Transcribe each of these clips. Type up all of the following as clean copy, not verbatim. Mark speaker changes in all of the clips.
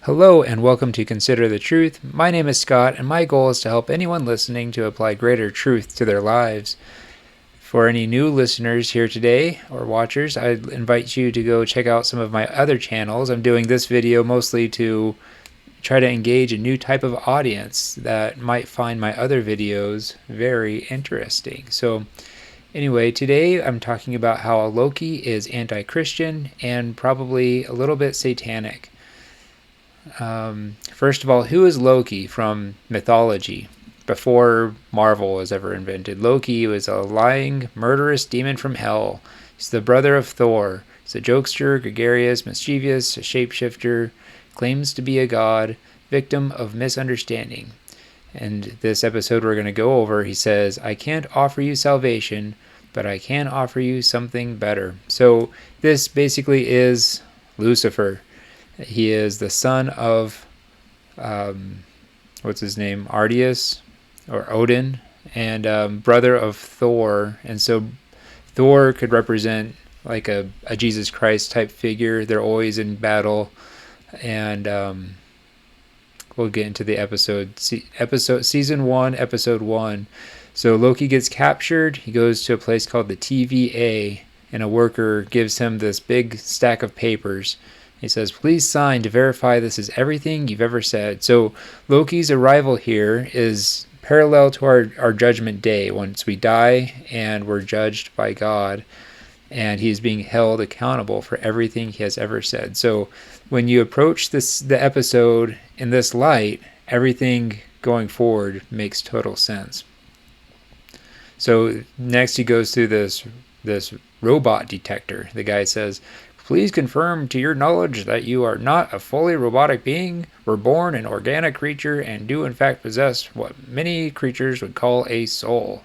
Speaker 1: Hello and welcome to Consider the Truth. My name is Scott, and my goal is to help anyone listening to apply greater truth to their lives. For any new listeners here today or watchers, I invite you to go check out some of my other channels. I'm doing this video mostly to try to engage a new type of audience that might find my other videos very interesting. So anyway, today I'm talking about how Loki is anti-Christian and probably a little bit satanic. First of all, who is Loki from mythology? Before Marvel was ever invented, Loki was a lying, murderous demon from hell. He's the brother of Thor. He's a jokester, gregarious, mischievous, a shapeshifter, claims to be a god, victim of misunderstanding. And this episode we're going to go over, he says, I can't offer you salvation, but I can offer you something better. So this basically is Lucifer. He is the son of, what's his name, Ardeus, or Odin, and brother of Thor. And so Thor could represent like a Jesus Christ type figure. They're always in battle. And we'll get into the episode, season 1, episode 1. So Loki gets captured. He goes to a place called the TVA, and a worker gives him this big stack of papers. He says, please sign to verify this is everything you've ever said. So Loki's arrival here is parallel to our judgment day, once we die and we're judged by God, and he's being held accountable for everything he has ever said. So when you approach the episode in this light, everything going forward makes total sense. So next he goes through this robot detector. The guy says, please confirm to your knowledge that you are not a fully robotic being, were born an organic creature, and do in fact possess what many creatures would call a soul.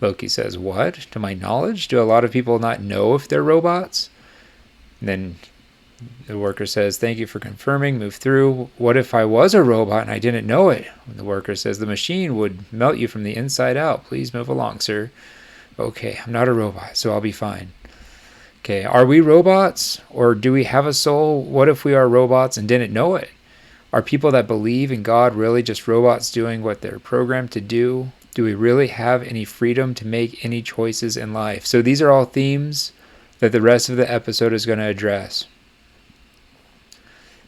Speaker 1: Loki says, what? To my knowledge? Do a lot of people not know if they're robots? And then the worker says, thank you for confirming, move through. What if I was a robot and I didn't know it? And the worker says, the machine would melt you from the inside out. Please move along, sir. Okay, I'm not a robot, so I'll be fine. Okay, are we robots, or do we have a soul? What if we are robots and didn't know it? Are people that believe in God really just robots doing what they're programmed to do? Do we really have any freedom to make any choices in life? So these are all themes that the rest of the episode is going to address.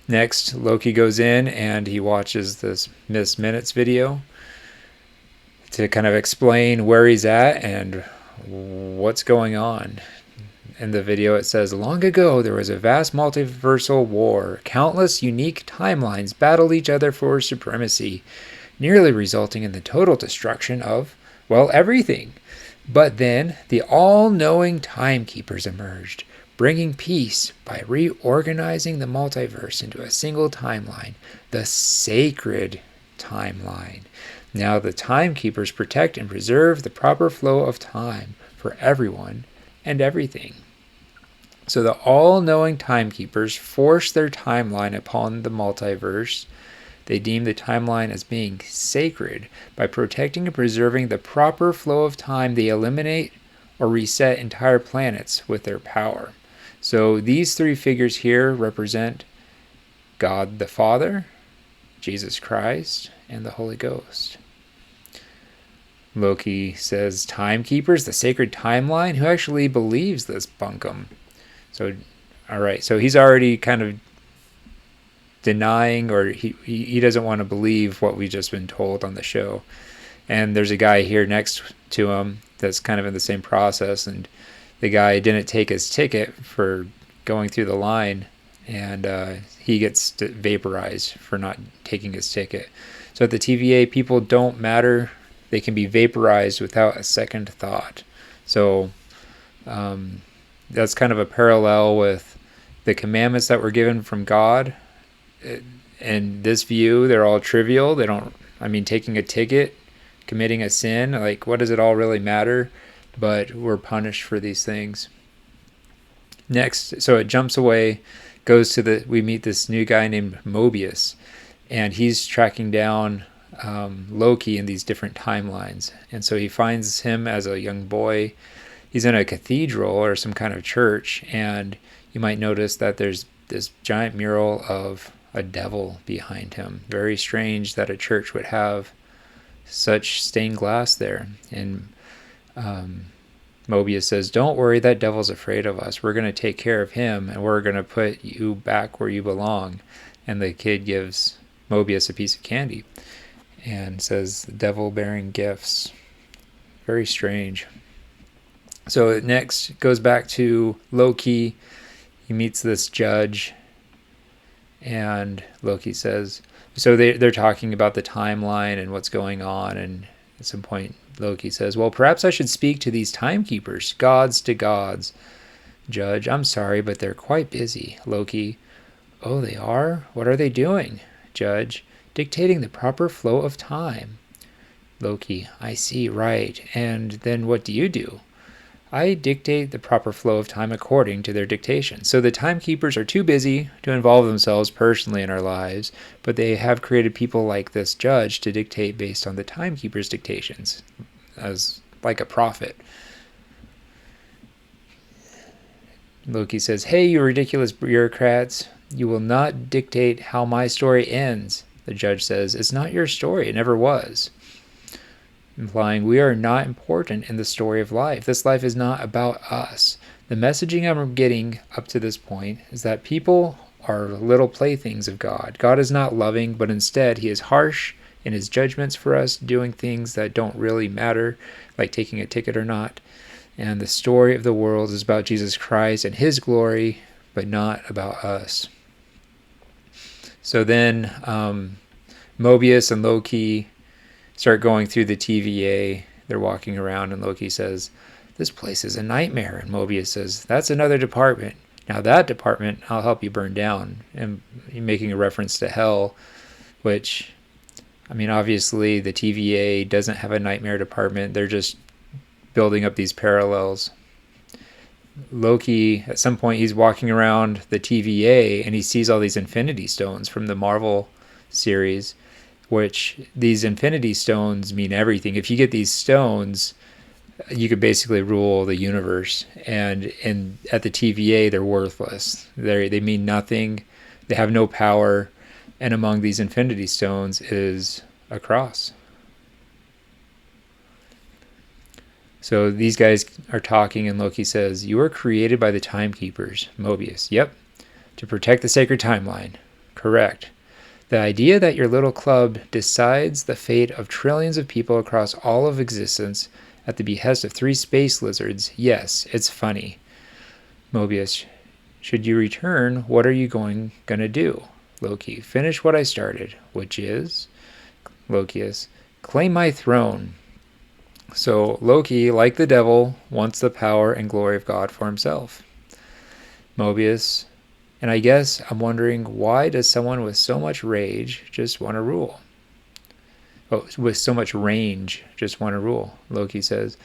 Speaker 1: Next, Loki goes in and he watches this Miss Minutes video to kind of explain where he's at and what's going on. In the video it says, long ago there was a vast multiversal war. Countless unique timelines battled each other for supremacy, nearly resulting in the total destruction of, well, everything. But then the all-knowing timekeepers emerged, bringing peace by reorganizing the multiverse into a single timeline, the sacred timeline. Now the timekeepers protect and preserve the proper flow of time for everyone and everything. So the all-knowing timekeepers force their timeline upon the multiverse. They deem the timeline as being sacred. By protecting and preserving the proper flow of time, they eliminate or reset entire planets with their power. So these three figures here represent God the Father, Jesus Christ, and the Holy Ghost. Loki says, timekeepers, the sacred timeline? Who actually believes this bunkum? So, all right, so he's already kind of denying, or he doesn't want to believe what we've just been told on the show. And there's a guy here next to him that's kind of in the same process, and the guy didn't take his ticket for going through the line, and he gets vaporized for not taking his ticket. So at the TVA, people don't matter. They can be vaporized without a second thought. So that's kind of a parallel with the commandments that were given from God. In this view, they're all trivial. They don't, taking a ticket, committing a sin, like what does it all really matter? But we're punished for these things. Next, so it jumps away, goes to we meet this new guy named Mobius, and he's tracking down Loki in these different timelines. And so he finds him as a young boy. He's in a cathedral or some kind of church, and you might notice that there's this giant mural of a devil behind him. Very strange that a church would have such stained glass there. And Mobius says, don't worry, that devil's afraid of us. We're going to take care of him, and we're going to put you back where you belong. And the kid gives Mobius a piece of candy and says, the devil bearing gifts. Very strange. So next goes back to Loki. He meets this judge, and Loki says, so they're talking about the timeline and what's going on, and at some point Loki says, well, perhaps I should speak to these timekeepers, gods to gods. Judge, I'm sorry, but they're quite busy. Loki, oh, they are? What are they doing? Judge, dictating the proper flow of time. Loki, I see, right. And then what do you do? I dictate the proper flow of time according to their dictation. So the timekeepers are too busy to involve themselves personally in our lives, but they have created people like this judge to dictate based on the timekeeper's dictations, as like a prophet. Loki says, hey, you ridiculous bureaucrats, you will not dictate how my story ends. The judge says, it's not your story, it never was. Implying we are not important in the story of life. This life is not about us. The messaging I'm getting up to this point is that people are little playthings of God. God is not loving, but instead he is harsh in his judgments for us, doing things that don't really matter, like taking a ticket or not. And the story of the world is about Jesus Christ and his glory, but not about us. So then Mobius and Loki start going through the TVA. They're walking around, and Loki says, this place is a nightmare. And Mobius says, that's another department. Now that department, I'll help you burn down. And making a reference to hell, which, I mean, obviously the TVA doesn't have a nightmare department. They're just building up these parallels. Loki, at some point, he's walking around the TVA, and he sees all these Infinity Stones from the Marvel series, which these Infinity Stones mean everything. If you get these stones, you could basically rule the universe. And at the TVA, they're worthless. They mean nothing. They have no power. And among these Infinity Stones is a cross. So these guys are talking, and Loki says, you were created by the timekeepers. Mobius, yep. To protect the sacred timeline. Correct. The idea that your little club decides the fate of trillions of people across all of existence at the behest of 3 space lizards, yes, it's funny. Mobius, should you return, what are you going to do? Loki, finish what I started, which is? Lokius, claim my throne. So Loki, like the devil, wants the power and glory of God for himself. Mobius, and I guess I'm wondering, why does someone with so much rage just want to rule? Oh, with so much range just want to rule. Loki says,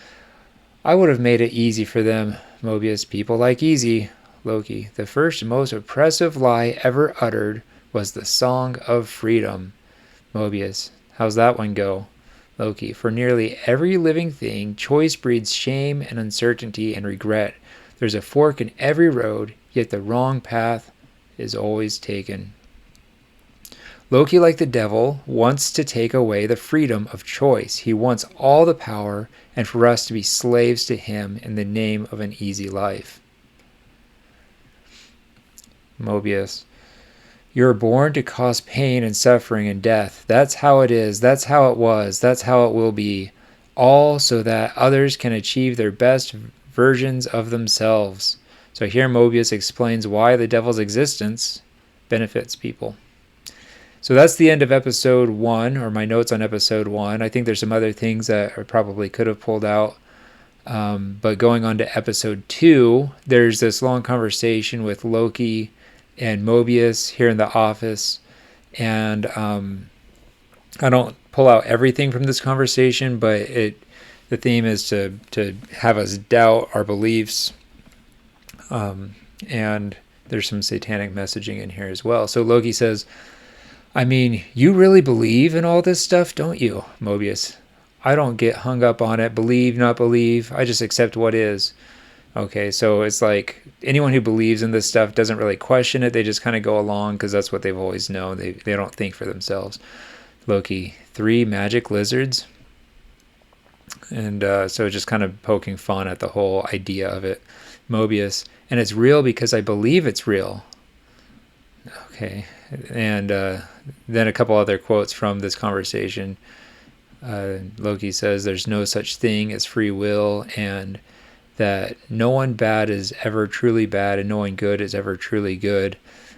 Speaker 1: I would have made it easy for them. Mobius, people like easy. Loki, the first most oppressive lie ever uttered was the Song of Freedom. Mobius, how's that one go? Loki, for nearly every living thing, choice breeds shame and uncertainty and regret. There's a fork in every road, yet the wrong path is always taken. Loki, like the devil, wants to take away the freedom of choice. He wants all the power, and for us to be slaves to him in the name of an easy life. Mobius, you're born to cause pain and suffering and death. That's how it is. That's how it was. That's how it will be. All so that others can achieve their best versions of themselves. So here Mobius explains why the devil's existence benefits people. So that's the end of episode 1, or my notes on episode 1. I think there's some other things that I probably could have pulled out. But going on to episode 2, there's this long conversation with Loki and Mobius here in the office. And I don't pull out everything from this conversation, but the theme is to have us doubt our beliefs. And there's some satanic messaging in here as well. So Loki says, I mean, you really believe in all this stuff, don't you? Mobius, I don't get hung up on it. Believe, not believe. I just accept what is. Okay, so it's like anyone who believes in this stuff doesn't really question it. They just kind of go along because that's what they've always known. They don't think for themselves. Loki, 3 magic lizards. And so just kind of poking fun at the whole idea of it. Mobius, and it's real because I believe it's real. Okay. And then a couple other quotes from this conversation. Loki says there's no such thing as free will, and that no one bad is ever truly bad and no one good is ever truly good,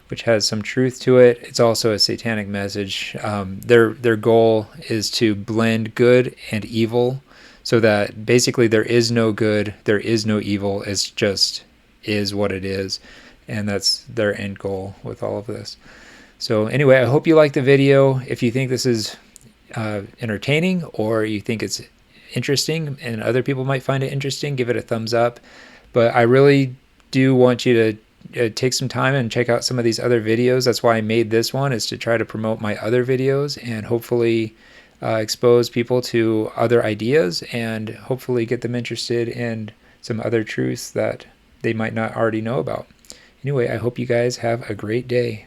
Speaker 1: which has some truth to it. It's also a satanic message. Their goal is to blend good and evil, so that basically there is no good, there is no evil. It's just is what it is, and that's their end goal with all of this. So anyway, I hope you like the video. If you think this is entertaining, or you think it's interesting and other people might find it interesting, give it a thumbs up. But I really do want you to take some time and check out some of these other videos. That's why I made this one, is to try to promote my other videos and hopefully expose people to other ideas and hopefully get them interested in some other truths that they might not already know about. Anyway, I hope you guys have a great day.